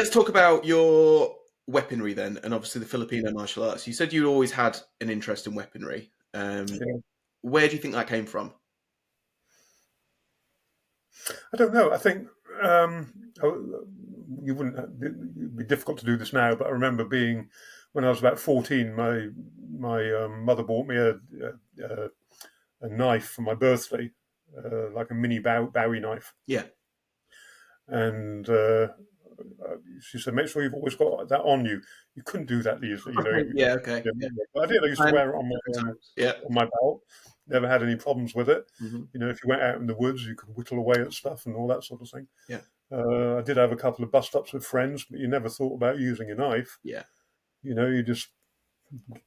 let's talk about your weaponry then, and obviously the Filipino martial arts. You said you always had an interest in weaponry. Where do you think that came from? I don't know. I think you wouldn't. It'd be difficult to do this now, but I remember being when I was about 14. My mother bought me a knife for my birthday, like a mini Bowie knife. Yeah. And she said, "Make sure you've always got that on you." You couldn't do that easily, you know. Yeah. Okay. Yeah. But I did. I used to wear it on my belt. Never had any problems with it. Mm-hmm. You know, if you went out in the woods, you could whittle away at stuff and all that sort of thing. Yeah. I did have a couple of bust-ups with friends, but you never thought about using a knife. Yeah. You know, you just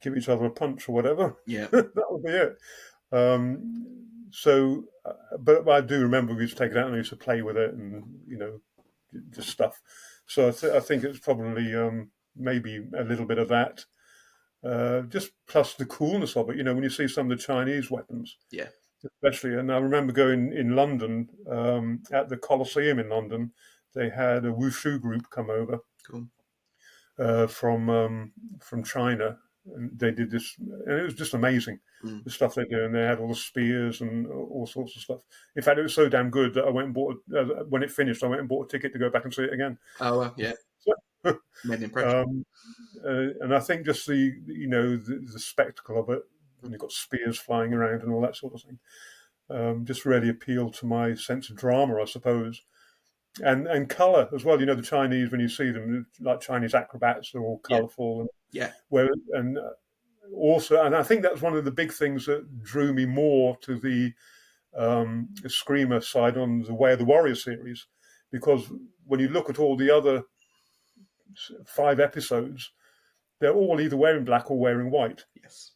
give each other a punch or whatever. Yeah. That would be it. But I do remember we used to take it out and I used to play with it and, you know, just stuff. So I think it's probably maybe a little bit of that. Just plus the coolness of it, you know, when you see some of the Chinese weapons. Yeah. Especially, and I remember going in London, at the Colosseum in London, they had a wushu group come over. Cool. From China. And they did this, and it was just amazing, the stuff they do. And they had all the spears and all sorts of stuff. In fact, it was so damn good that I went and bought, when it finished, I went and bought a ticket to go back and see it again. Oh, yeah. Made an impression. And I think just the spectacle of it, and you've got spears flying around and all that sort of thing, just really appealed to my sense of drama, I suppose. And colour as well. You know, the Chinese, when you see them, like Chinese acrobats, they're all colourful. Yeah. And I think that's one of the big things that drew me more to the Screamer side on the Way of the Warrior series, because when you look at all the other 5 episodes, they're all either wearing black or wearing white. Yes.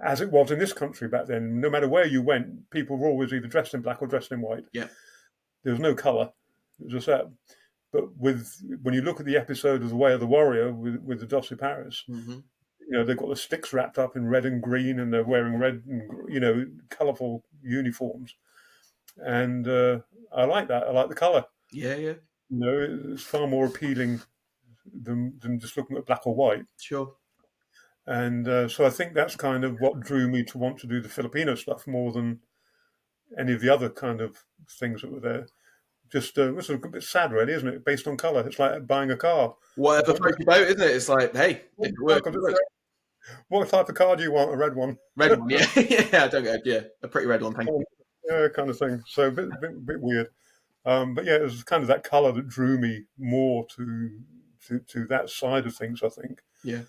As it was in this country back then, no matter where you went, people were always either dressed in black or dressed in white. Yeah. There was no colour. It was just that. But when you look at the episode of The Way of the Warrior with the Dossi Paris, you know, they've got the sticks wrapped up in red and green, and they're wearing red and, you know, colourful uniforms. And I like that. I like the colour. Yeah, yeah. You know, it's far more appealing than just looking at black or white. Sure. And so I think that's kind of what drew me to want to do the Filipino stuff more than any of the other kind of things that were there. Just it's a bit sad, really, isn't it? Based on colour, it's like buying a car. Whatever floats your boat, isn't it? It's like, hey, it works. What type of car do you want? A red one? Red one, yeah, yeah. I don't get, yeah, a pretty red one, thank you. Yeah, kind of thing. So a bit weird, but yeah, it was kind of that colour that drew me more to that side of things, I think. Yeah.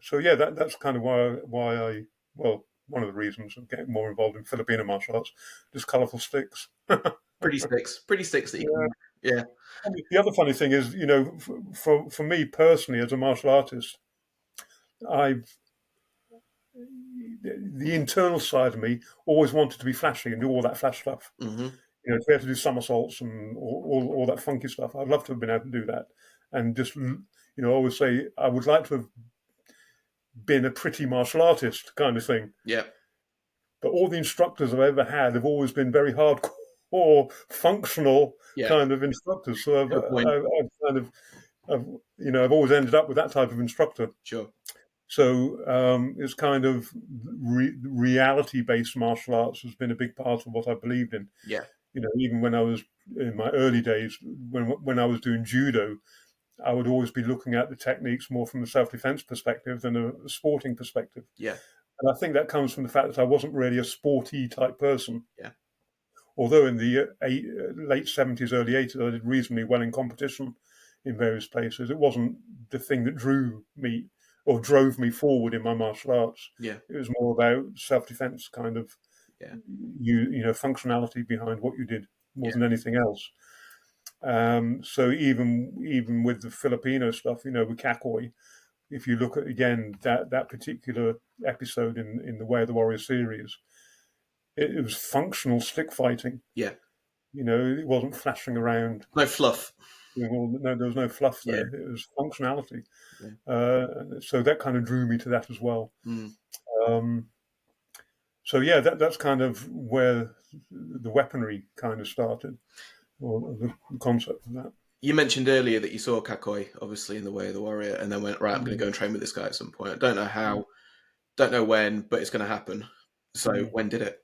So yeah, that's kind of why one of the reasons of getting more involved in Filipino martial arts, just colourful sticks. Pretty sticks that you can, yeah. The other funny thing is, you know, for me personally as a martial artist, the internal side of me always wanted to be flashy and do all that flash stuff. Mm-hmm. You know, if we had to do somersaults and all that funky stuff, I'd love to have been able to do that. And just, you know, I always say I would like to have been a pretty martial artist kind of thing. Yeah. But all the instructors I've ever had have always been very hardcore or functional kind of instructors. So I've always ended up with that type of instructor. Sure. So it's kind of reality-based martial arts has been a big part of what I believed in. Yeah. You know, even when I was in my early days, when I was doing judo, I would always be looking at the techniques more from a self-defense perspective than a sporting perspective. Yeah. And I think that comes from the fact that I wasn't really a sporty type person. Yeah. Although in the late 70s, early 80s, I did reasonably well in competition in various places, it wasn't the thing that drew me or drove me forward in my martial arts. Yeah. It was more about self-defense kind of, you know, functionality behind what you did more than anything else. So even with the Filipino stuff, you know, with Cacoy, if you look at, again, that particular episode in the Way of the Warrior series, it was functional stick fighting. Yeah. You know, it wasn't flashing around. No fluff. No, there was no fluff there. Yeah. It was functionality. Yeah. So that kind of drew me to that as well. So yeah, that's kind of where the weaponry kind of started, or the concept of that. You mentioned earlier that you saw Cacoy, obviously, in The Way of the Warrior, and then went, right, I'm going to go and train with this guy at some point. I don't know how, don't know when, but it's going to happen. So when did it?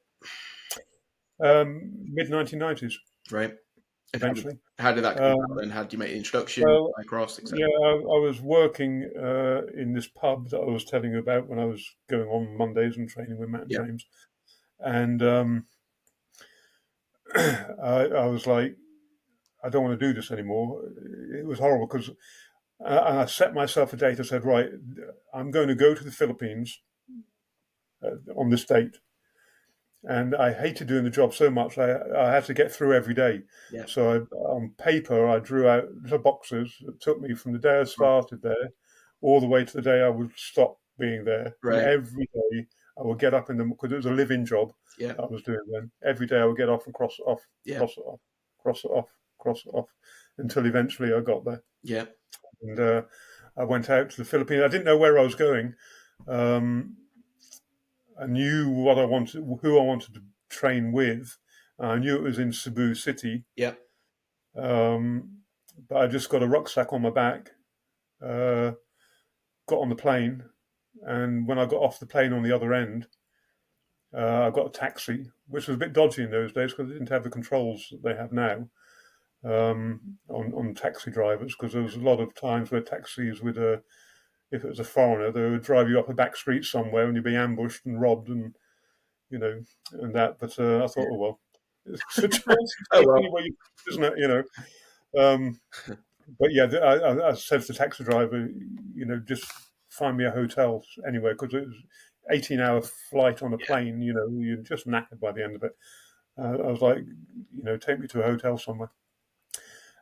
Mid-1990s, Right. And eventually. how did that come about then? How did you make the introduction, Well, cross, etc.? yeah, I was working in this pub that I was telling you about when I was going on Mondays and training with Matt and Yeah. James. And I was like, I don't want to do this anymore. It was horrible because I set myself a date. I said, right, I'm going to go to the Philippines on this date. And I hated doing the job so much, I had to get through every day. Yeah. So on paper, I drew out little boxes that took me from the day I started there all the way to the day I would stop being there. And Right. every day I would get up in them because it was a live-in job Yeah. I was doing then. Every day I would get off and cross it off, Yeah. cross it off, cross it off, cross it off, until eventually I got there. Yeah. And I went out to the Philippines. I didn't know where I was going. I knew what I wanted, who I wanted to train with. I knew it was in Cebu City. Yeah. But I just got a rucksack on my back, got on the plane, and when I got off the plane on the other end, I got a taxi, which was a bit dodgy in those days because they didn't have the controls that they have now on taxi drivers. Because there was a lot of times where taxis would, if it was a foreigner, they would drive you up a back street somewhere and you'd be ambushed and robbed and and that. But I thought, oh well, it's a chance to take anywhere, isn't it? But yeah, I said to the taxi driver, just find me a hotel anywhere because it was 18-hour flight on a plane. You're just knackered by the end of it. I was like, take me to a hotel somewhere.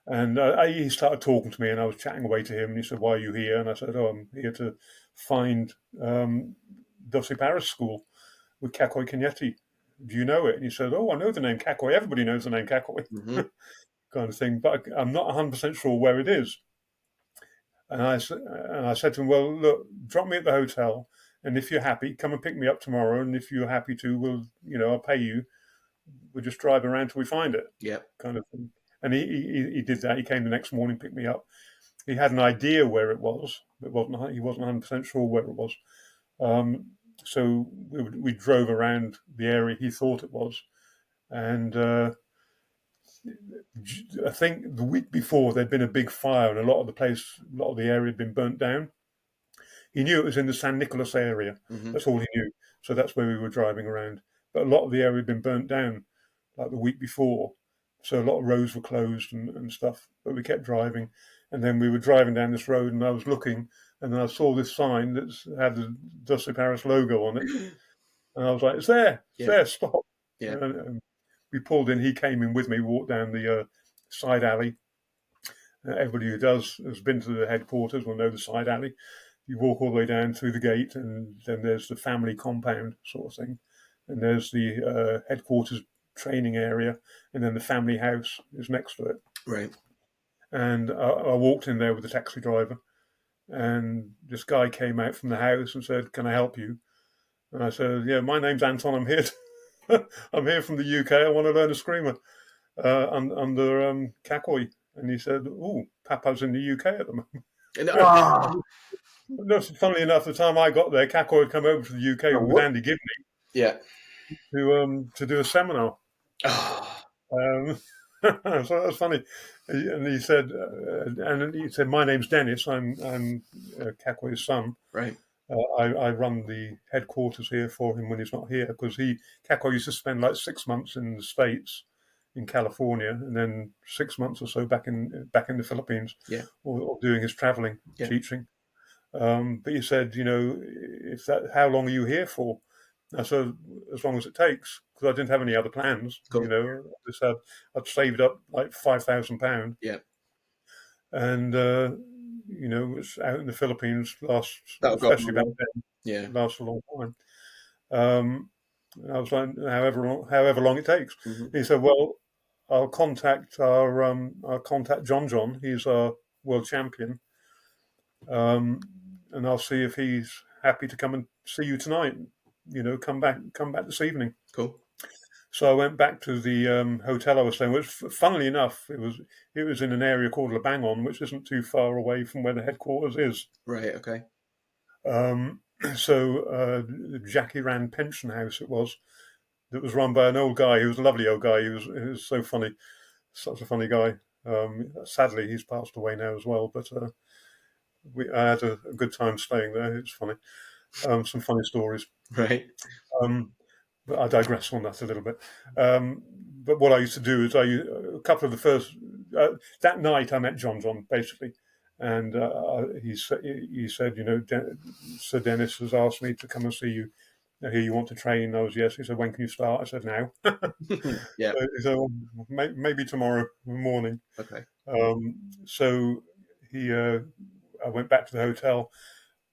And he started talking to me, and I was chatting away to him. And he said, "Why are you here?" And I said, "Oh, I'm here to find Dulce Paris School with Cacoy Cañete. Do you know it?" And he said, "Oh, I know the name Cacoy. Everybody knows the name Cacoy," kind of thing. But I'm not 100% sure where it is. And I said to him, "Well, look, drop me at the hotel, and if you're happy, come and pick me up tomorrow. And if you're happy to, I'll pay you. We'll just drive around till we find it." Yeah. Kind of thing. And he did that. He came the next morning, picked me up. He had an idea where it was, but he wasn't 100% sure where it was. So we drove around the area he thought it was. And I think the week before there'd been a big fire and a lot of the area had been burnt down. He knew it was in the San Nicolas area. That's all he knew. So that's where we were driving around. But a lot of the area had been burnt down like the week before. So a lot of roads were closed and stuff. But we kept driving. And then we were driving down this road and I was looking and then I saw this sign that had the Dulce Paris logo on it. And I was like, it's there, stop. Yeah. And we pulled in, he came in with me, walked down the side alley. Everybody who has been to the headquarters will know the side alley. You walk all the way down through the gate and then there's the family compound sort of thing. And there's the headquarters training area and then the family house is next to it. Right. And I walked in there with the taxi driver and this guy came out from the house and said, "Can I help you?" And I said, "Yeah, my name's Anton. I'm here. I'm here from the UK. I want to learn a screamer under Cacoy." And he said, "Oh, Papa's in the UK at the moment." No, funnily enough, the time I got there, Cacoy had come over to the UK with Andy Gibney. Yeah. To do a seminar. So that was funny. And he said, "My name's Dennis. I'm Cacoy's son. Right. I run the headquarters here for him when he's not here because Cacoy used to spend like 6 months in the States, in California, and then 6 months or so back in the Philippines, or doing his traveling, teaching." But he said, how long are you here for? I said, as long as it takes, because I didn't have any other plans. Cool. I said I'd saved up like £5,000. Yeah. And it was out in the Philippines especially back then. Yeah. Lasts a long time. I was like, however long it takes. He said, "Well, I'll contact John. He's our world champion. And I'll see if he's happy to come and see you tonight. Come back this evening." Cool. So I went back to the hotel I was staying, which, funnily enough, it was in an area called Lebangon, which isn't too far away from where the headquarters is. Right. Okay. The Jackie Rand pension house it was, that was run by an old guy. He was a lovely old guy. He was so funny, such a funny guy. Sadly, he's passed away now as well. But I had a good time staying there. It's funny. Some funny stories. Right. But I digress on that a little bit. But what I used to do is a couple of the first that night I met John basically, and he said, Sir Dennis has asked me to come and see you. I hear you want to train. I was yes. He said, when can you start? I said now. Yeah. He said, well, maybe tomorrow morning. Okay. So I went back to the hotel.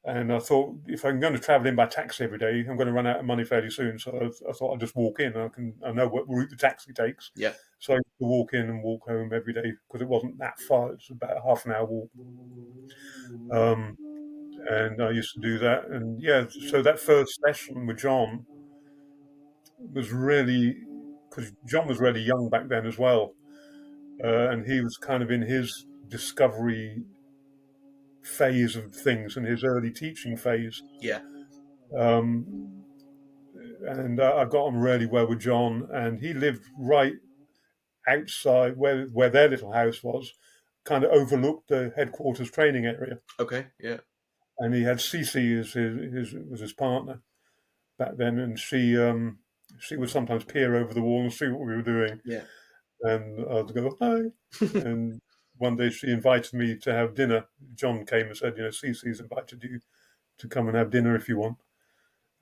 And I thought, if I'm going to travel in by taxi every day, I'm going to run out of money fairly soon. So I thought I'd just walk in. I know what route the taxi takes. Yeah. So I used to walk in and walk home every day because it wasn't that far. It's about a half an hour walk. And I used to do that. And yeah, so that first session with John was really, because John was really young back then as well. And he was kind of in his discovery phase of things and his early teaching phase. Yeah. And I got on really well with John, and he lived right outside where their little house was, kind of overlooked the headquarters training area. Okay. Yeah. And he had Cece as his partner back then, and she would sometimes peer over the wall and see what we were doing. Yeah. And I'd go hi. And one day she invited me to have dinner. John came and said, Cece's invited you to come and have dinner if you want.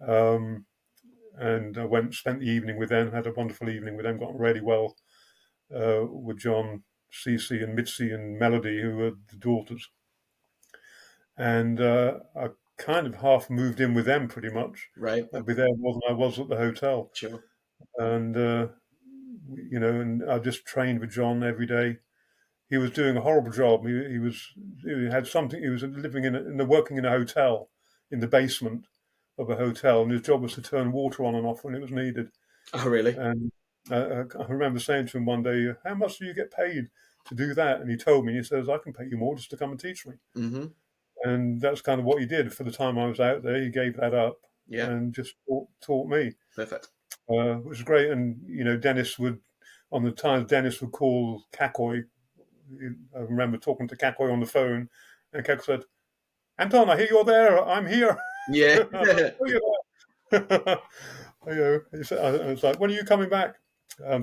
And I spent the evening with them, had a wonderful evening with them, got on really well with John, Cece, and Mitzi and Melody, who were the daughters. And I kind of half moved in with them pretty much. Right. I'd be there more than I was at the hotel. Sure. And, and I just trained with John every day. He was doing a horrible job. He was living working in a hotel in the basement of a hotel, and his job was to turn water on and off when it was needed. Oh, really? And I remember saying to him one day, "How much do you get paid to do that?" And he told me, he says, "I can pay you more just to come and teach me." Mm-hmm. And that's kind of what he did for the time I was out there. He gave that up and just taught me. Perfect. Which was great. And Dennis would call Cacoy. I remember talking to Cacoy on the phone, and Cacoy said, "Anton, I hear you're there. I'm here." Yeah. I was like, "When are you coming back?"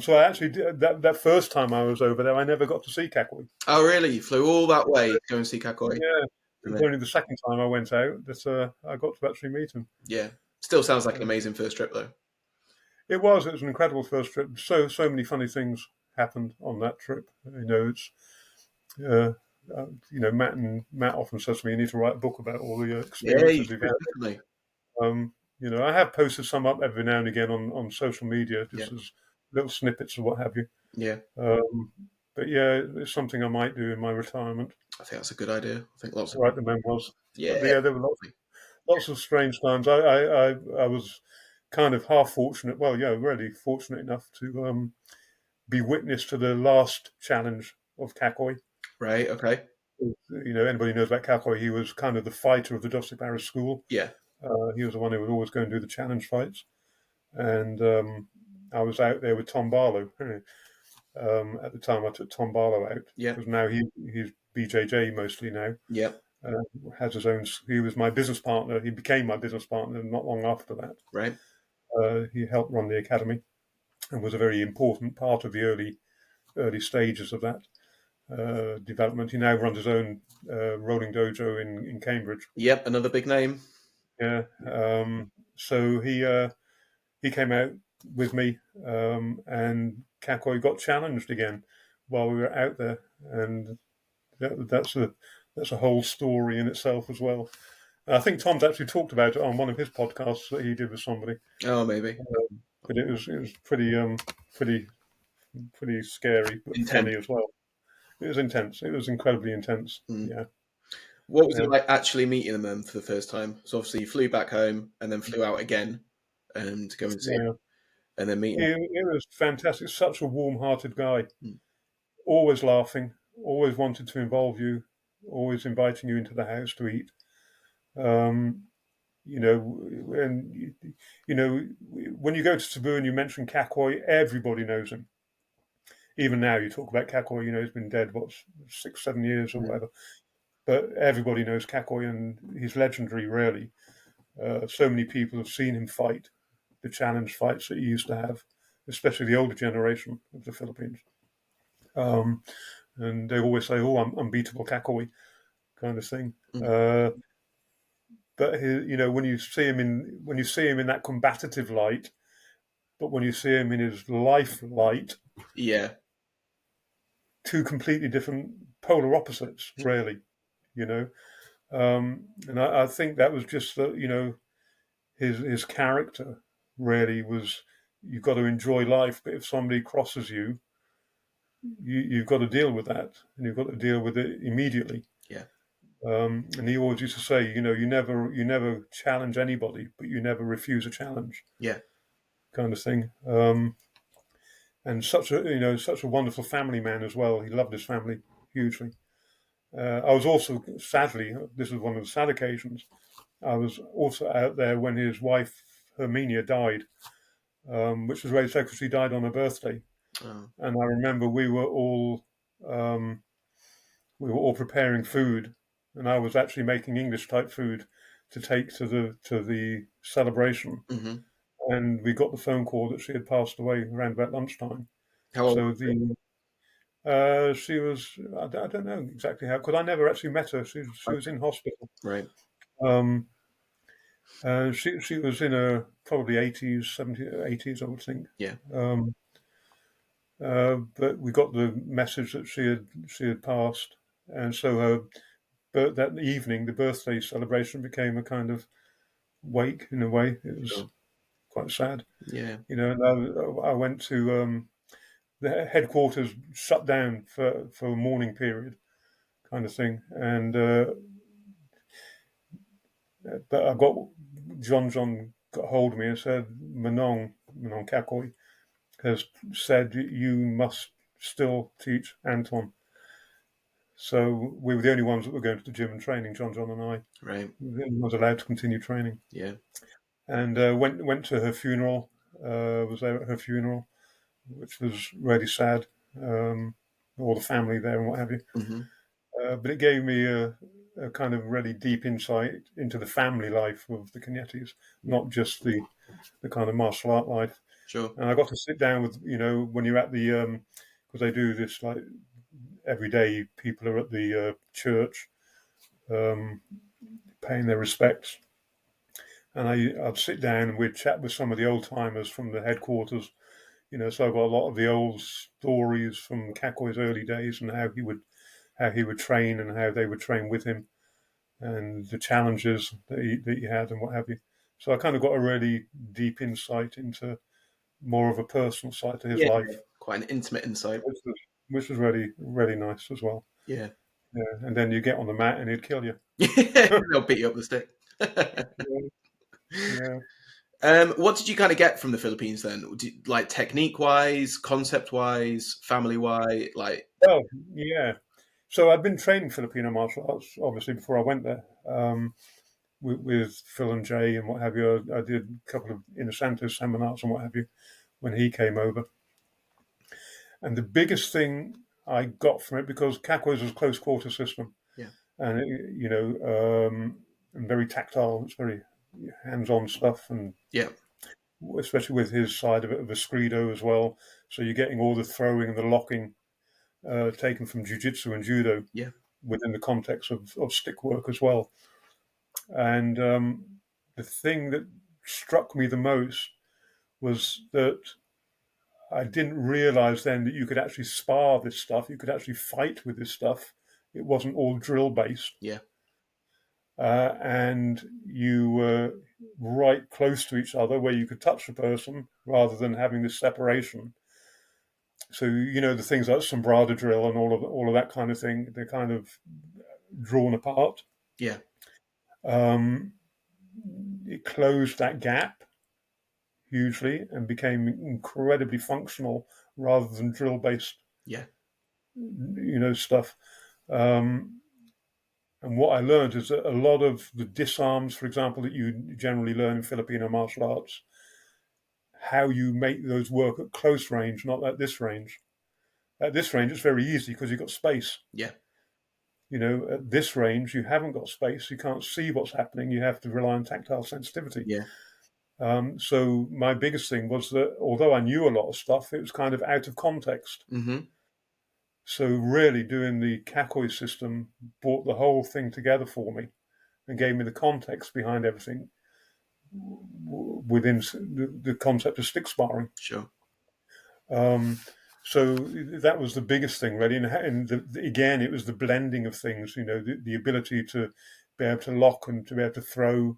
So I actually did that first time I was over there. I never got to see Cacoy. Oh, really? You flew all that way to go and see Cacoy? Yeah, it was only the second time I went out that I got to actually meet him. Yeah, still sounds like an amazing first trip, though. It was an incredible first trip. So many funny things happened on that trip. Matt often says to me, "You need to write a book about all the experiences you've had." Definitely. I have posted some up every now and again on social media, just as little snippets of what have you. Yeah. But yeah, it's something I might do in my retirement. I think that's a good idea. I think lots of write the memoirs. Yeah. But yeah, there were lots of strange times. I was kind of half fortunate. Well, yeah, really fortunate enough to be witness to the last challenge of Cacoy. Right. Okay. Anybody knows about Cacoy? He was kind of the fighter of the Dusty Paris school. Yeah. He was the one who would always go and do the challenge fights. And I was out there with Tom Barlow. At the time, I took Tom Barlow out. Yeah. Because now he's BJJ mostly now. Yeah. Has his own. He was my business partner. He became my business partner not long after that. Right. He helped run the academy and was a very important part of the early stages of that development. He now runs his own rolling dojo in Cambridge. Yep, another big name. Yeah. So he came out with me, and Cacoy got challenged again while we were out there, and that's a whole story in itself as well. I think Tom's actually talked about it on one of his podcasts that he did with somebody. Oh, maybe. But it was pretty scary, but intense. Funny as well. It was intense. It was incredibly intense. Yeah. What was it like actually meeting them for the first time? So obviously you flew back home and then flew out again to go and see them. and then meeting. He was fantastic. Such a warm-hearted guy. Mm. Always laughing. Always wanted to involve you. Always inviting you into the house to eat. You know, and you know, when you go to Cebu and you mention Cacoy, everybody knows him. Even now, you talk about Cacoy. You know, he's been dead 6, 7 years or whatever. But everybody knows Cacoy, and he's legendary. Really, so many people have seen him fight the challenge fights that he used to have, especially the older generation of the Philippines. And they always say, "Oh, I'm unbeatable Cacoy," kind of thing. But you know, when you see him in that combative light, but when you see him in his life light, two completely different polar opposites, really. You know, and I think that was just that. You know, his character really was. You've got to enjoy life, but if somebody crosses you, you've got to deal with that, and you've got to deal with it immediately. Yeah. And he always used to say, you know, you never challenge anybody, but you never refuse a challenge. Yeah. Kind of thing. And such a wonderful family man as well. He loved his family hugely. I was also, sadly, this is one of the sad occasions, I was also out there when his wife, Herminia, died, which was very sad because she died on her birthday. Oh. And I remember we were all preparing food, and I was actually making English type food to take to the celebration. Mm-hmm. And we got the phone call that she had passed away around about lunchtime. How old? So she was, I don't know exactly how, because I never actually met her. She was in hospital. Right. She was in her probably 80s, 70s, 80s, I would think. Yeah. But we got the message that she had passed, and so that evening, the birthday celebration became a kind of wake in a way. It was quite sad. Yeah. You know, and I went to the headquarters shut down for a mourning period, kind of thing, and but I got John got hold of me and said, Manong Cacoy has said you must still teach Anton. So we were the only ones that were going to the gym and training, John and I. Right. We were the only ones allowed to continue training. Yeah. And went to her funeral, was there at her funeral, which was really sad, all the family there and what have you. Mm-hmm. But it gave me a kind of really deep insight into the family life of the Cañetes, not just the kind of martial art life. Sure. And I got to sit down with, you know, when you're at the, because they do this like every day, people are at the church paying their respects. And I'd sit down and we'd chat with some of the old timers from the headquarters, you know, so I got a lot of the old stories from Cacoy's early days and how he would train and how they would train with him and the challenges that he had and what have you. So I kind of got a really deep insight into more of a personal side to his life. Quite an intimate insight. Which was really, really nice as well. Yeah. Yeah. And then you get on the mat and he'd kill you. They'll beat you up with a stick. Yeah. What did you kind of get from the Philippines then? Like technique-wise, concept-wise, family-wise? Like, well, yeah. So I'd been training Filipino martial arts obviously before I went there with Phil and Jay and what have you. I did a couple of Inner Santos seminars and what have you when he came over. And the biggest thing I got from it, because Cacoy's was a close quarter system, and and very tactile. It's very hands-on stuff, and especially with his side of it of a Escrido as well. So you're getting all the throwing and the locking taken from jiu-jitsu and judo within the context of stick work as well. And the thing that struck me the most was that I didn't realize then that you could actually spar this stuff. You could actually fight with this stuff. It wasn't all drill based. Yeah. And you were right close to each other where you could touch the person rather than having this separation. So, you know, the things like sombrada drill and all of that kind of thing, they're kind of drawn apart. Yeah. It closed that gap hugely and became incredibly functional rather than drill-based, Yeah. Stuff. And what I learned is that a lot of the disarms, for example, that you generally learn in Filipino martial arts, how you make those work at close range, not at this range. At this range, it's very easy because you've got space. Yeah. At this range, you haven't got space. You can't see what's happening. You have to rely on tactile sensitivity. Yeah. So my biggest thing was that although I knew a lot of stuff, it was kind of out of context. Mm-hmm. So really doing the Cacoy system brought the whole thing together for me and gave me the context behind everything within the concept of stick sparring. Sure. So that was the biggest thing, really. And again, it was the blending of things, the ability to be able to lock and to be able to throw,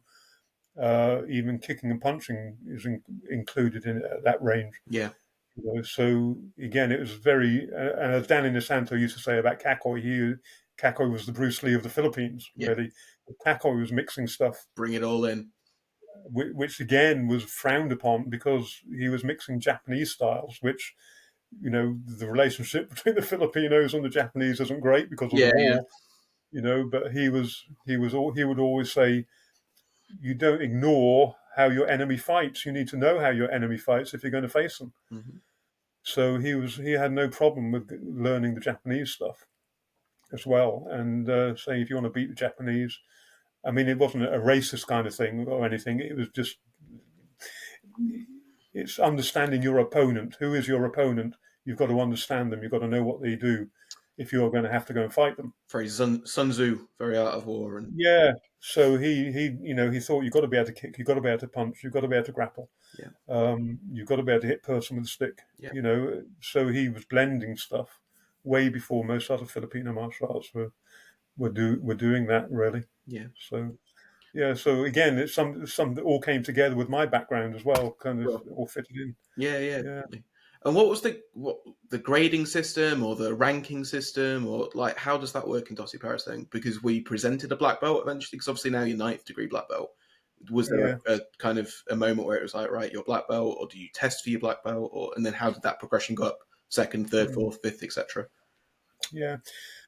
even kicking and punching is included in that range. Yeah. So again, it was very, and as Danny Nisanto used to say about Cacoy, Cacoy was the Bruce Lee of the Philippines, really. Cacoy was mixing stuff. Bring it all in. Which again was frowned upon because he was mixing Japanese styles, which, the relationship between the Filipinos and the Japanese isn't great because of the war, but he would always say, you don't ignore how your enemy fights. You need to know how your enemy fights if you're going to face them. Mm-hmm. So he had no problem with learning the Japanese stuff as well, and saying if you want to beat the Japanese, I mean, it wasn't a racist kind of thing or anything. It was just, it's understanding your opponent. Who is your opponent? You've got to understand them. You've got to know what they do if you're going to have to go and fight them. Very Sun Tzu, very Art of War. And yeah, so he thought you've got to be able to kick, you've got to be able to punch, you've got to be able to grapple. Yeah. You've got to be able to hit person with a stick. Yeah. So he was blending stuff way before most other Filipino martial arts were doing that, really. Yeah. So so again, it's some that all came together with my background as well, kind of all fitted in. Yeah. And what was the grading system or the ranking system, or like how does that work in Dossi Paris then? Because we presented a black belt eventually, because obviously now you're 9th degree black belt. Was there a kind of a moment where it was like, right, you're black belt, or do you test for your black belt, and then how did that progression go up? 2nd, 3rd, 4th, 5th, etc. Yeah.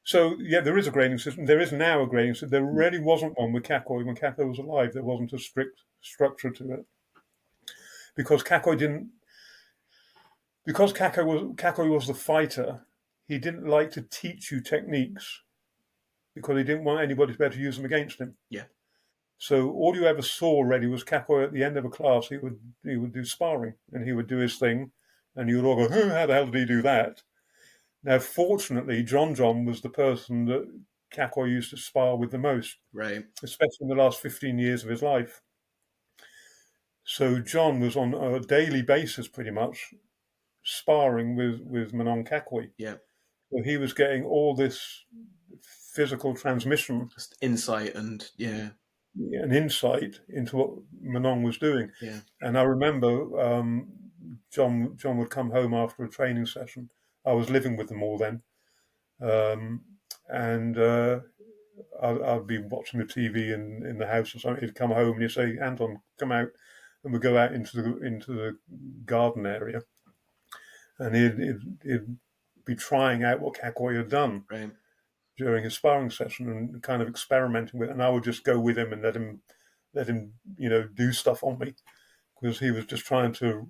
So, there is a grading system. There is now a grading system. There really wasn't one with Cacoy. When Cacoy was alive, there wasn't a strict structure to it. Because Cacoy was the fighter, he didn't like to teach you techniques because he didn't want anybody to be able to use them against him. Yeah. So all you ever saw really was Cacoy at the end of a class, he would do sparring and he would do his thing and you would all go, how the hell did he do that? Now, fortunately, John was the person that Cacoy used to spar with the most, right? Especially in the last 15 years of his life. So John was on a daily basis, pretty much, sparring with Manon Cacoy. Yeah. So he was getting all this physical transmission, just insight and an insight into what Manon was doing. Yeah. And I remember John would come home after a training session. I was living with them all then. And I'd be watching the TV in the house or something. He'd come home and he'd say, Anton, come out. And we'd go out into the garden area. And he'd be trying out what Cacoy had done during his sparring session and kind of experimenting with it. And I would just go with him and let him do stuff on me because he was just trying to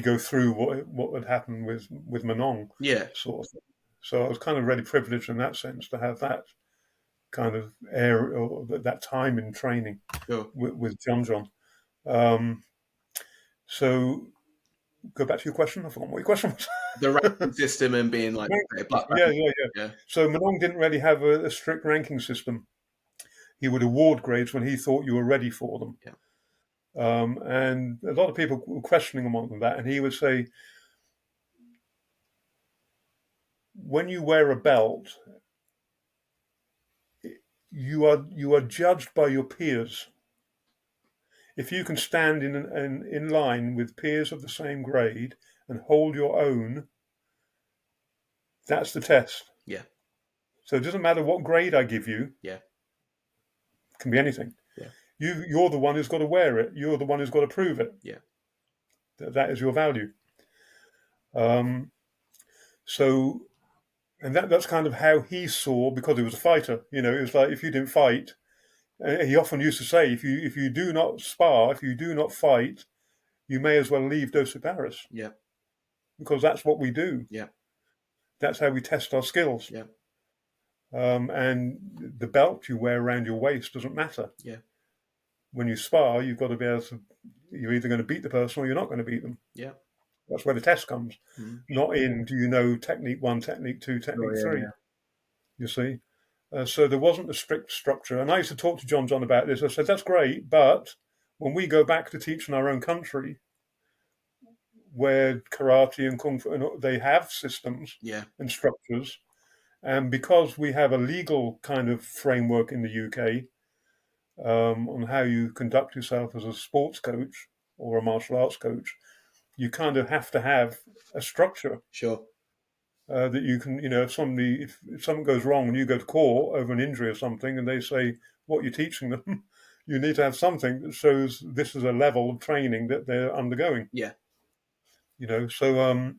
go through what had happened with Manon, sort of thing. So I was kind of really privileged in that sense to have that kind of area or that time in training with John. So go back to your question. I forgot what your question was. The ranking system and being like black belt. Yeah. So Manon didn't really have a strict ranking system. He would award grades when he thought you were ready for them. Yeah. And a lot of people were questioning him on that, and he would say, when you wear a belt, you are judged by your peers. If you can stand in line with peers of the same grade and hold your own, that's the test. Yeah. So it doesn't matter what grade I give you. Yeah. It can be anything. Yeah. You're the one who's got to wear it. You're the one who's got to prove it. Yeah. That is your value. So, and that's kind of how he saw, because he was a fighter. You know, it was like, if you didn't fight, he often used to say, if you do not spar, if you do not fight, you may as well leave Dos Paris. Yeah. Because that's what we do. Yeah. That's how we test our skills. Yeah. And the belt you wear around your waist doesn't matter. Yeah. When you spar, you've got to be able to, you're either going to beat the person or you're not going to beat them. Yeah. That's where the test comes. Not in, do you know technique 1, technique 2, technique 3. You see? So there wasn't a strict structure. And I used to talk to John about this. I said, that's great, but when we go back to teach in our own country, where karate and kung fu, they have systems and structures, and because we have a legal kind of framework in the UK on how you conduct yourself as a sports coach or a martial arts coach, you kind of have to have a structure. Sure. That you can, if something goes wrong and you go to court over an injury or something, and they say what you're teaching them, you need to have something that shows this is a level of training that they're undergoing. Yeah. So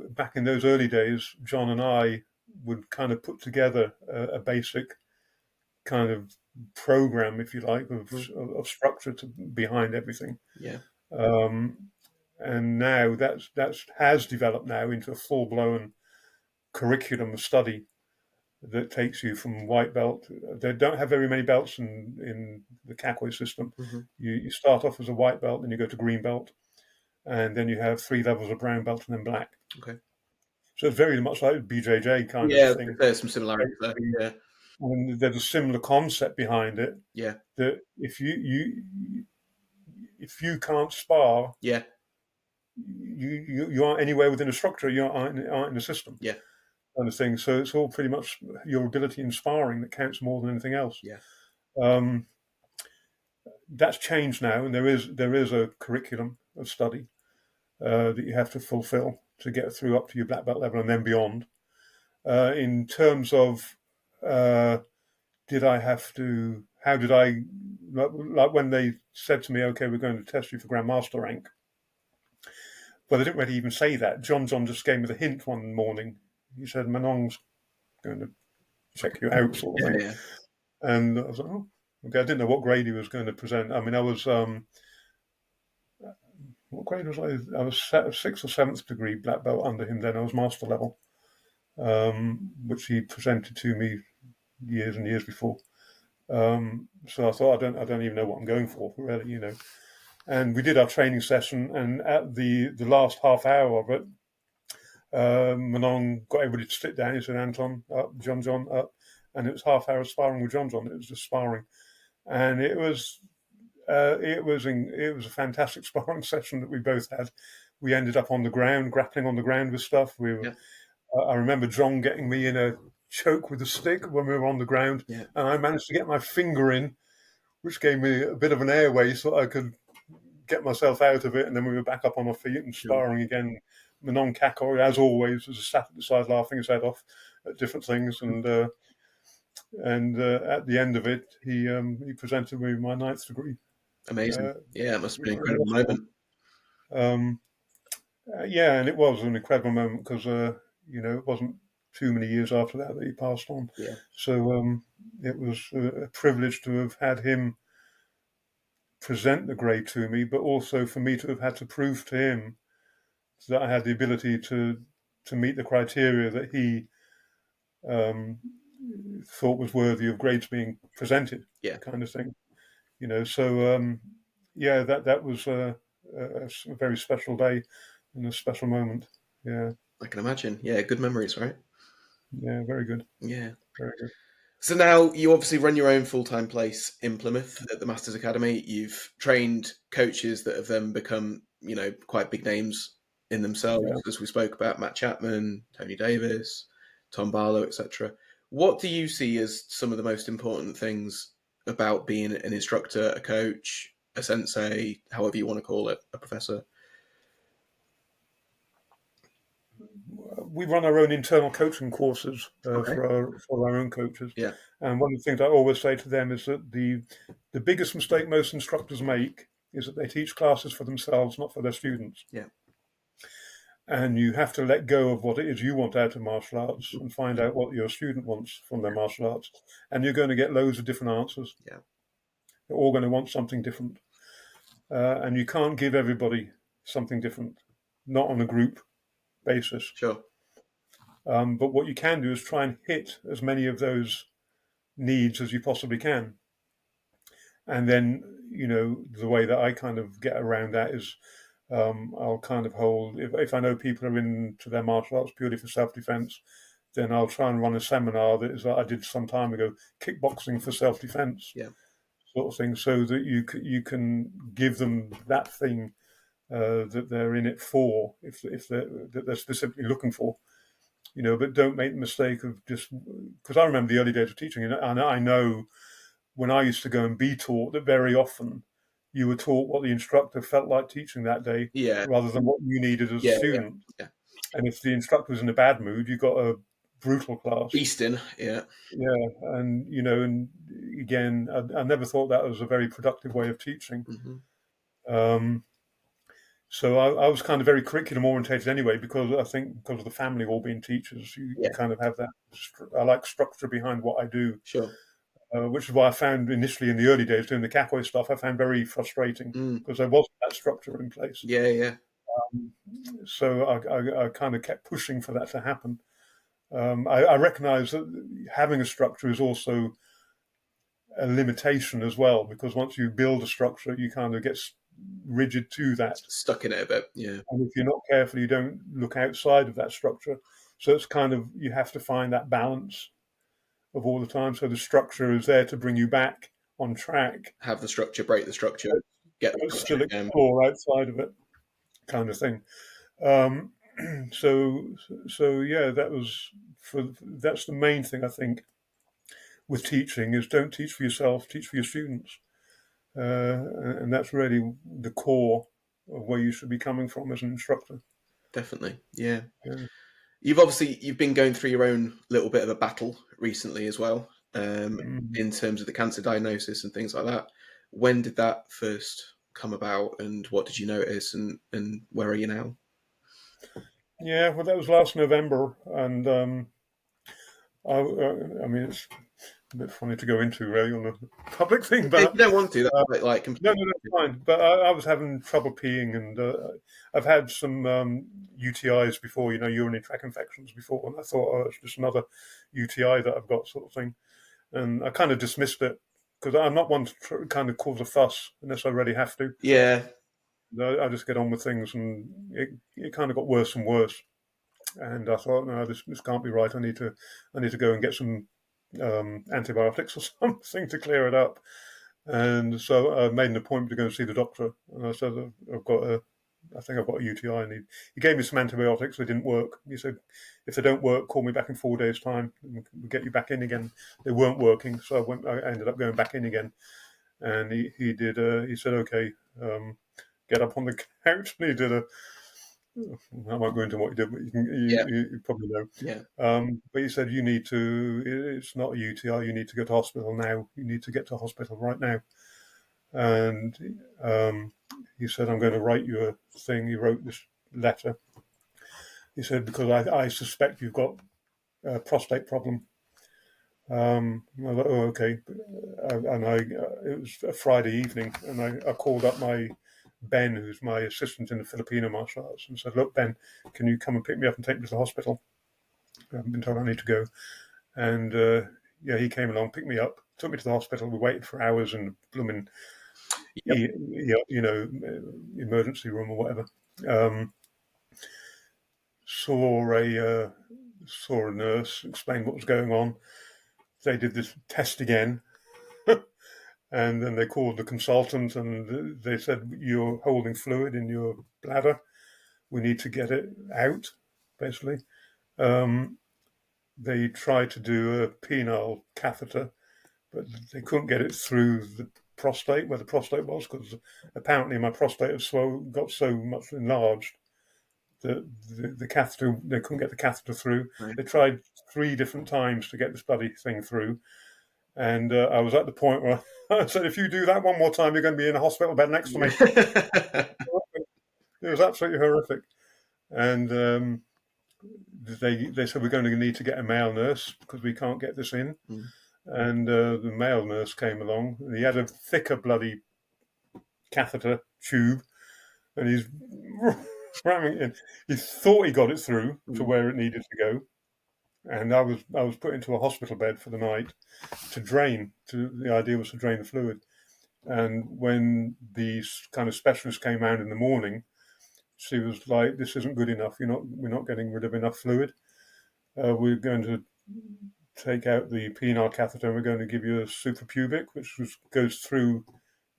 back in those early days, John and I would kind of put together a basic kind of program, if you like, of structure behind everything. Yeah. And now that has developed now into a full-blown curriculum of study that takes you from white belt. They don't have very many belts in the Cacoy system. You start off as a white belt, then you go to green belt, and then you have 3 levels of brown belt and then black. Okay. So it's very much like BJJ kind of thing. Yeah, there's some similarities there. Yeah. And there's a similar concept behind it. Yeah. That if you can't spar, yeah, you aren't anywhere within a structure. You aren't in a system. Yeah. Kind of thing. So it's all pretty much your ability in sparring that counts more than anything else. Yeah. That's changed now, and there is a curriculum of study that you have to fulfill to get through up to your black belt level and then beyond. In terms of how did I, like when they said to me, okay, we're going to test you for Grandmaster rank. Well, they didn't really even say that. John just gave me the hint one morning. He said, Manong's going to check you out, sort of thing. Yeah. And I was like, oh, okay. I didn't know what grade he was going to present. I mean, I was, what grade was I? I was 6th or 7th degree black belt under him then. I was master level, which he presented to me years and years before. So I thought, I don't even know what I'm going for, really, And we did our training session, and at the last half hour of it, Manong got everybody to sit down. He said, Anton, up, John, up. And it was half hour sparring with John. It was just sparring. And it was a fantastic sparring session that we both had. We ended up on the ground, grappling on the ground with stuff. I remember John getting me in a choke with a stick when we were on the ground, and I managed to get my finger in, which gave me a bit of an airway so I could get myself out of it, and then we were back up on our feet and sparring again. Manon Cacoy, as always, was sat at the side laughing his head off at different things, and at the end of it, he presented me my 9th degree. Amazing. It must have been an incredible moment. And it was an incredible moment because it wasn't too many years after that he passed on. Yeah. So it was a privilege to have had him present the grade to me, but also for me to have had to prove to him that I had the ability to meet the criteria that he thought was worthy of grades being presented. Yeah. Kind of thing. So that was a very special day and a special moment. Yeah. I can imagine. Yeah, good memories, right? Yeah, very good. Yeah. Very good. So now you obviously run your own full-time place in Plymouth at the Masters Academy. You've trained coaches that have then become, quite big names in themselves, as we spoke about, Matt Chapman, Tony Davis, Tom Barlow, etc. What do you see as some of the most important things about being an instructor, a coach, a sensei, however you want to call it, a professor? we run our own internal coaching courses Okay. for our own coaches. Yeah. And one of the things I always say to them is that the biggest mistake most instructors make is that they teach classes for themselves, not for their students. Yeah. And you have to let go of what it is you want out of martial arts and find out what your student wants from their martial arts. And you're going to get loads of different answers. Yeah. They're all going to want something different. And you can't give everybody something different, not on a group basis. Sure. But what you can do is try and hit as many of those needs as you possibly can. And then, the way that I kind of get around that is I'll kind of hold, if I know people are into their martial arts purely for self-defense, then I'll try and run a seminar that is, I did some time ago, kickboxing for self-defense, sort of thing, so that you can give them that thing that they're in it for, if they're specifically looking for. But don't make the mistake of just, because I remember the early days of teaching, and I know when I used to go and be taught that very often you were taught what the instructor felt like teaching that day, rather than what you needed as a student. Yeah. And if the instructor was in a bad mood, you got a brutal class. Beasting, Yeah, and and again, I never thought that was a very productive way of teaching. Mm-hmm. So I was kind of very curriculum orientated anyway, because I think because of the family all being teachers, you kind of have that. I like structure behind what I do. Sure. Which is why I found initially in the early days doing the Cacoy stuff, I found very frustrating because there wasn't that structure in place. Yeah. So I kind of kept pushing for that to happen. I recognise that having a structure is also a limitation as well, because once you build a structure, you kind of get rigid to that. Stuck in it a bit, yeah. And if you're not careful, you don't look outside of that structure. So it's kind of, you have to find that balance of all the time. So the structure is there to bring you back on track. Have the structure, break the structure, get the still explore outside of it, kind of thing. So yeah, that's the main thing I think with teaching is don't teach for yourself, teach for your students, and that's really the core of where you should be coming from as an instructor. Definitely, yeah. You've been going through your own little bit of a battle recently as well, in terms of the cancer diagnosis and things like that. When did that first come about, and what did you notice, and where are you now? Yeah, well, that was last November, and I mean, it's a bit funny to go into really on a public thing, but if you don't want to, that's no, that's fine. But I was having trouble peeing, and I've had some UTIs before, urinary tract infections before, and I thought, oh, it's just another UTI that I've got, sort of thing, and I kind of dismissed it because I'm not one to kind of cause a fuss unless I really have to. Yeah, I just get on with things, and it kind of got worse and worse. And I thought, no, this can't be right. I need to go and get some antibiotics or something to clear it up. And so I made an appointment to go and see the doctor. And I said, I think I've got a UTI. And he gave me some antibiotics. They didn't work. He said, if they don't work, call me back in 4 days' time. And we'll get you back in again. They weren't working, so I ended up going back in again. And he said, okay, get up on the couch. And he did I won't go into what he did, but you probably know. Yeah. But he said, it's not a UTI, you need to go to hospital now. You need to get to hospital right now. And he said, I'm going to write you a thing. He wrote this letter. He said, because I suspect you've got a prostate problem. I was like, oh, okay. It was a Friday evening, and I called up Ben, who's my assistant in the Filipino Martial Arts, and said, look, Ben, can you come and pick me up and take me to the hospital? I've been told I need to go. And he came along, picked me up, took me to the hospital. We waited for hours in the blooming, emergency room or whatever. Saw a nurse, explained what was going on. They did this test again. And then they called the consultant and they said, you're holding fluid in your bladder. We need to get it out, basically. They tried to do a penile catheter, but they couldn't get it through the prostate, where the prostate was, because apparently my prostate got so much enlarged the catheter, they couldn't get the catheter through. Right. They tried 3 different times to get this bloody thing through. And I was at the point where I said, if you do that one more time, you're going to be in a hospital bed next to me. It was absolutely horrific. And they said, we're going to need to get a male nurse because we can't get this in. Mm. And the male nurse came along. And he had a thicker bloody catheter tube. And he's ramming it in. He thought he got it through to where it needed to go. And I was put into a hospital bed for the night to drain. The idea was to drain the fluid. And when the kind of specialist came out in the morning, she was like, "This isn't good enough. We're not getting rid of enough fluid. We're going to take out the penile catheter. And we're going to give you a suprapubic, which goes through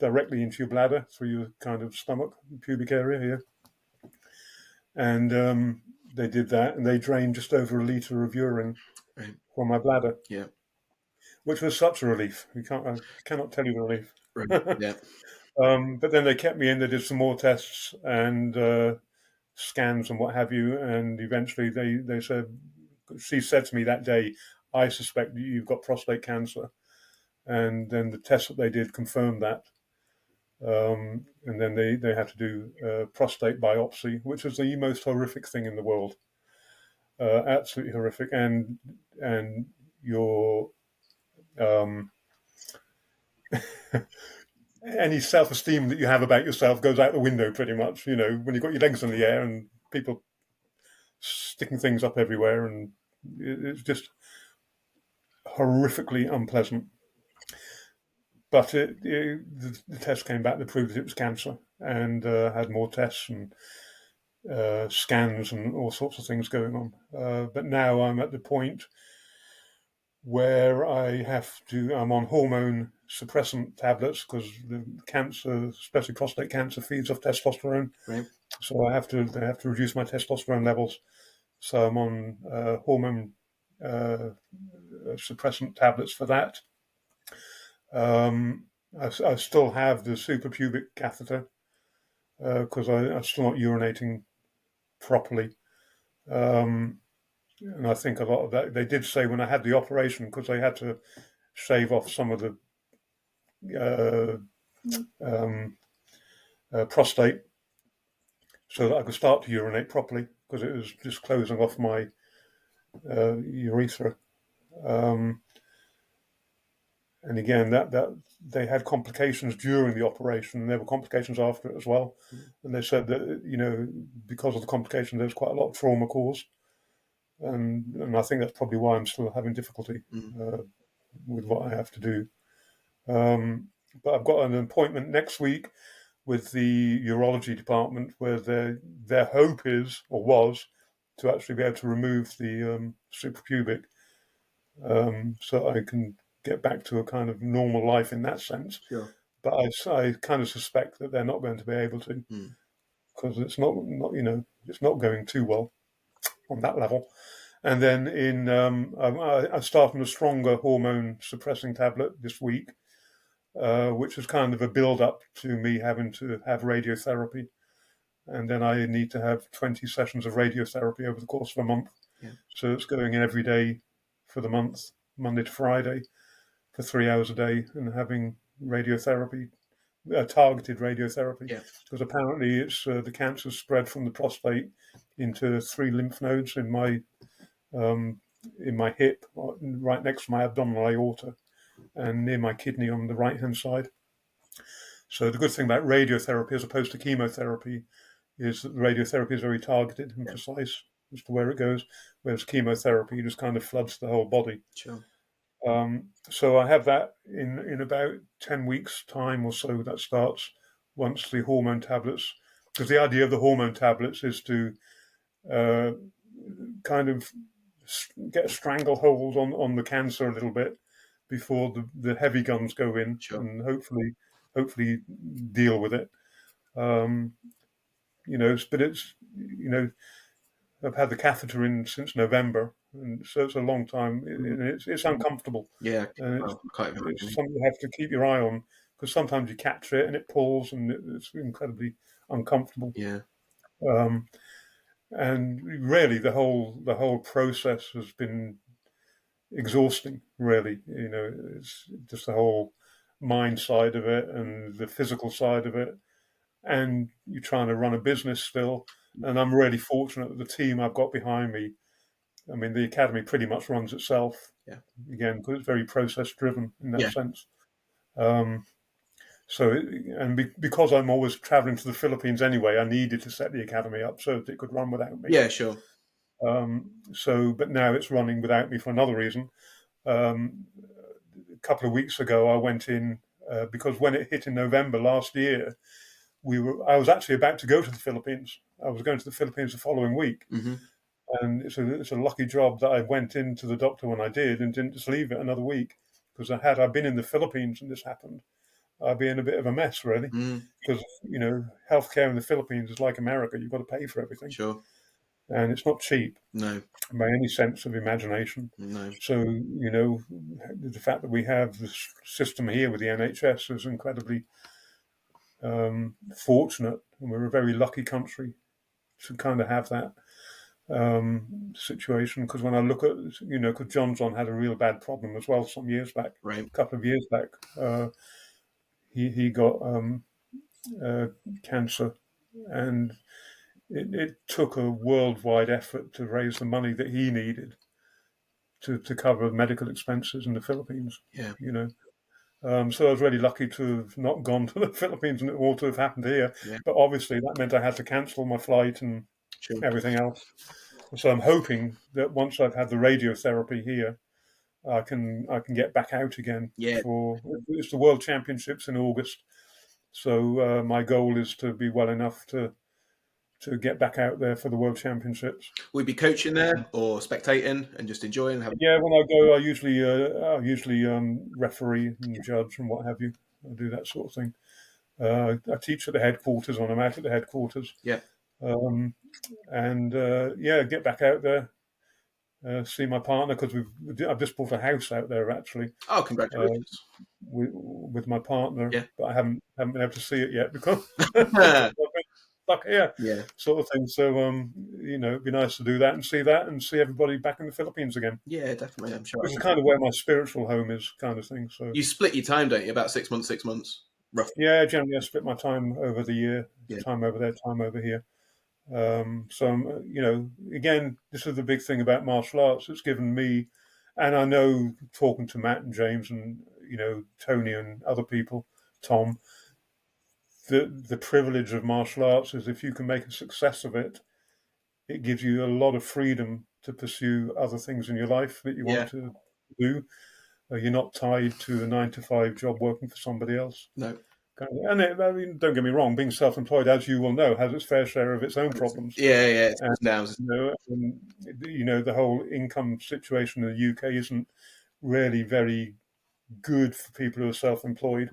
directly into your bladder, through your kind of stomach, pubic area here." And they did that, and they drained just over 1 litre of urine from my bladder. Yeah. Which was such a relief. I cannot tell you the relief. Right. Yeah. But then they kept me in. They did some more tests and scans and what have you. And eventually she said to me that day, "I suspect that you've got prostate cancer." And then the test that they did confirmed that. And then they had to do a prostate biopsy, which was the most horrific thing in the world. Absolutely horrific. And your any self-esteem that you have about yourself goes out the window pretty much, when you've got your legs in the air and people sticking things up everywhere, and it's just horrifically unpleasant. But the test came back that proved it was cancer, and had more tests and scans and all sorts of things going on. But now I'm at the point where I'm on hormone suppressant tablets because the cancer, especially prostate cancer, feeds off testosterone. Right. So they have to reduce my testosterone levels. So I'm on hormone suppressant tablets for that. I still have the suprapubic catheter because I'm still not urinating properly. And I think a lot of that, they did say when I had the operation, because they had to shave off some of the prostate so that I could start to urinate properly, because it was just closing off my urethra. And again, that they had complications during the operation, and there were complications after it as well. And they said that, because of the complications, there's quite a lot of trauma caused. And I think that's probably why I'm still having difficulty with what I have to do. But I've got an appointment next week with the urology department, where their hope is, or was, to actually be able to remove the suprapubic, so I can get back to a kind of normal life in that sense. Sure. But I kind of suspect that they're not going to be able to, because it's not it's not going too well on that level. And then I started a stronger hormone suppressing tablet this week, which is kind of a build up to me having to have radiotherapy. And then I need to have 20 sessions of radiotherapy over the course of a month. Yeah. So it's going in every day for the month, Monday to Friday, for 3 hours a day, and having radiotherapy, targeted radiotherapy. Yeah. Because apparently it's the cancer spread from the prostate into 3 lymph nodes in my hip, right next to my abdominal aorta, and near my kidney on the right-hand side. So the good thing about radiotherapy as opposed to chemotherapy is that radiotherapy is very targeted and precise as to where it goes, whereas chemotherapy just kind of floods the whole body. Sure. So I have that in about 10 weeks' time or so. That starts once the hormone tablets, because the idea of the hormone tablets is to kind of get a stranglehold on the cancer a little bit before the heavy guns go in, and hopefully deal with it. But it's, I've had the catheter in since November, and so it's a long time. It's uncomfortable. Yeah, and it's something you have to keep your eye on, because sometimes you capture it and it pulls, and it's incredibly uncomfortable. Yeah. and really the whole process has been exhausting. Really, it's just the whole mind side of it and the physical side of it, and you're trying to run a business still. And I'm really fortunate that the team I've got behind me. I mean, the academy pretty much runs itself. Yeah. Again, because it's very process driven in that Yeah. sense. Um, because I'm always traveling to the Philippines anyway, I needed to set the academy up so that it could run without me. Yeah, sure. But now it's running without me for another reason. A couple of weeks ago, I went in because when it hit in November last year, I was actually about to go to the Philippines. I was going to the Philippines the following week, Mm-hmm. and it's a lucky job that I went into the doctor when I did and didn't just leave it another week, because had I been in the Philippines and this happened, I'd be in a bit of a mess, really, Mm, because healthcare in the Philippines is like America. You've got to pay for everything, sure. and it's not cheap No. by any sense of imagination. No. So the fact that we have this system here with the NHS is incredibly fortunate, and we're a very lucky country to kind of have that situation. Because when I look at, because John had a real bad problem as well some years back, Right. a couple of years back. He got cancer, and it took a worldwide effort to raise the money that he needed to cover medical expenses in the Philippines. Yeah. So I was really lucky to have not gone to the Philippines and it all to have happened here. Yeah. But obviously that meant I had to cancel my flight and Sure. everything else. So I'm hoping that once I've had the radiotherapy here, I can get back out again Yeah. for it's the World Championships in August. So my goal is to be well enough to get back out there for the World Championships. Will you be coaching there or spectating and just enjoying? Yeah, when I go, I usually referee and judge and what have you. I do that sort of thing. I teach at the headquarters when I'm out at the headquarters. Yeah. And get back out there, see my partner, because I've just bought a house out there actually Oh, congratulations. with my partner, Yeah. but I haven't been able to see it yet because I've been stuck here, Yeah. sort of thing. So it'd be nice to do that and see everybody back in the Philippines again. Yeah, definitely. I'm sure. Which is kind of where my spiritual home is, kind of thing. So You split your time, don't you? About 6 months, 6 months, roughly. yeah, generally I split my time over the year, Yeah. time over there, time over here. So again, this is the big thing about martial arts. It's given me, and I know talking to Matt and James and Tony and other people, Tom, the privilege of martial arts is if you can make a success of it, it gives you a lot of freedom to pursue other things in your life that you Yeah. want to do. You're not tied to a 9 to 5 job working for somebody else. No. And don't get me wrong, being self-employed, as you will know, has its fair share of its own problems. Yeah, yeah. It's And, downs. the whole income situation in the UK isn't really very good for people who are self-employed.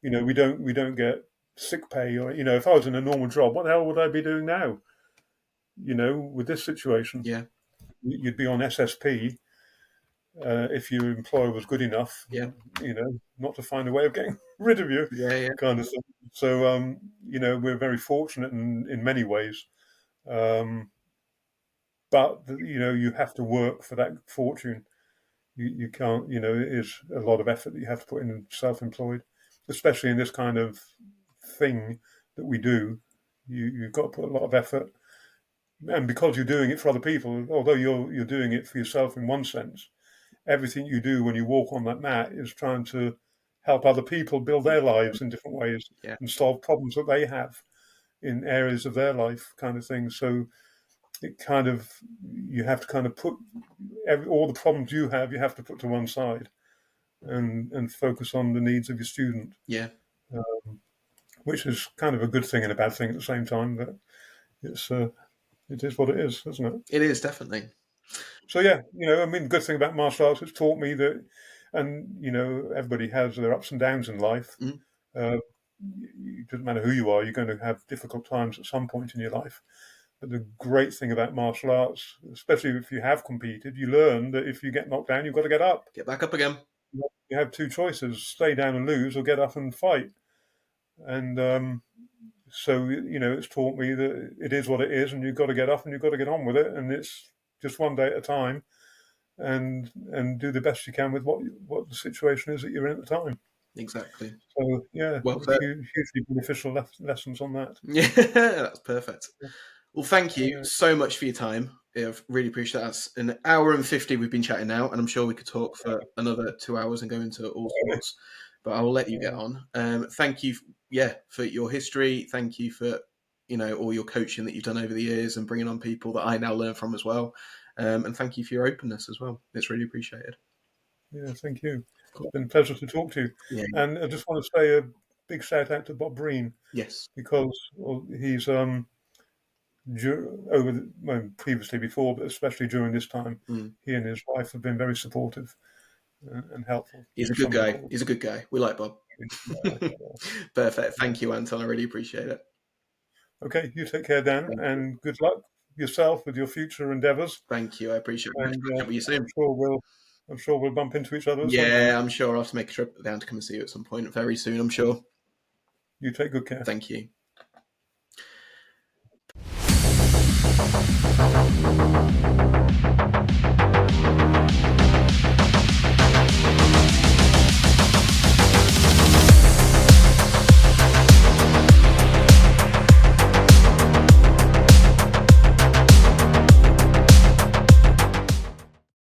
We don't get sick pay, or if I was in a normal job, what the hell would I be doing now? With this situation, Yeah. you'd be on SSP if your employer was good enough, Yeah. not to find a way of getting rid of you, Yeah, yeah. kind of thing. So, we're very fortunate in many ways. But, you have to work for that fortune. You can't, it is a lot of effort that you have to put in self-employed, especially in this kind of thing that we do. You've got to put a lot of effort. And because you're doing it for other people, although you're doing it for yourself in one sense, everything you do when you walk on that mat is trying to help other people build their lives in different ways Yeah. and solve problems that they have in areas of their life, kind of thing. So you have to kind of put all the problems you have to put to one side and focus on the needs of your student. Yeah. Which is kind of a good thing and a bad thing at the same time. But it is what it is, isn't it? It is, definitely. So yeah, the good thing about martial arts, it's taught me that, and everybody has their ups and downs in life. Mm. It doesn't matter who you are, you're going to have difficult times at some point in your life. But the great thing about martial arts, especially if you have competed, you learn that if you get knocked down, you've got to get up. Get back up again. You have two choices: stay down and lose, or get up and fight. And So, it's taught me that it is what it is, and you've got to get up and you've got to get on with it, and it's just one day at a time, and do the best you can with what the situation is that you're in at the time. Exactly. So, yeah, Well said. hugely beneficial lessons on that. Yeah, that's perfect. Well, thank you Yeah, so much for your time. I've really appreciate that. That's an hour and 50 we've been chatting now, and I'm sure we could talk for another 2 hours and go into all sorts, but I'll let you get on. Thank you, for your history. Thank you for, all your coaching that you've done over the years and bringing on people that I now learn from as well. And thank you for your openness as well. It's really appreciated. yeah, thank you. Cool. It's been a pleasure to talk to you. Yeah. And I just want to say a big shout out to Bob Breen, Yes. because he's previously before, but especially during this time, he and his wife have been very supportive and helpful. He's a good guy. He's a good guy. We like Bob. Perfect. Thank you, Anton. I really appreciate it. Okay, you take care, Dan, and good luck yourself with your future endeavours. Thank you. I appreciate it. And Catch up with you soon. I'm sure we'll bump into each other at some point. Yeah, I'm sure I'll have to make a trip down to come and see you at some point very soon, I'm sure. You take good care. Thank you.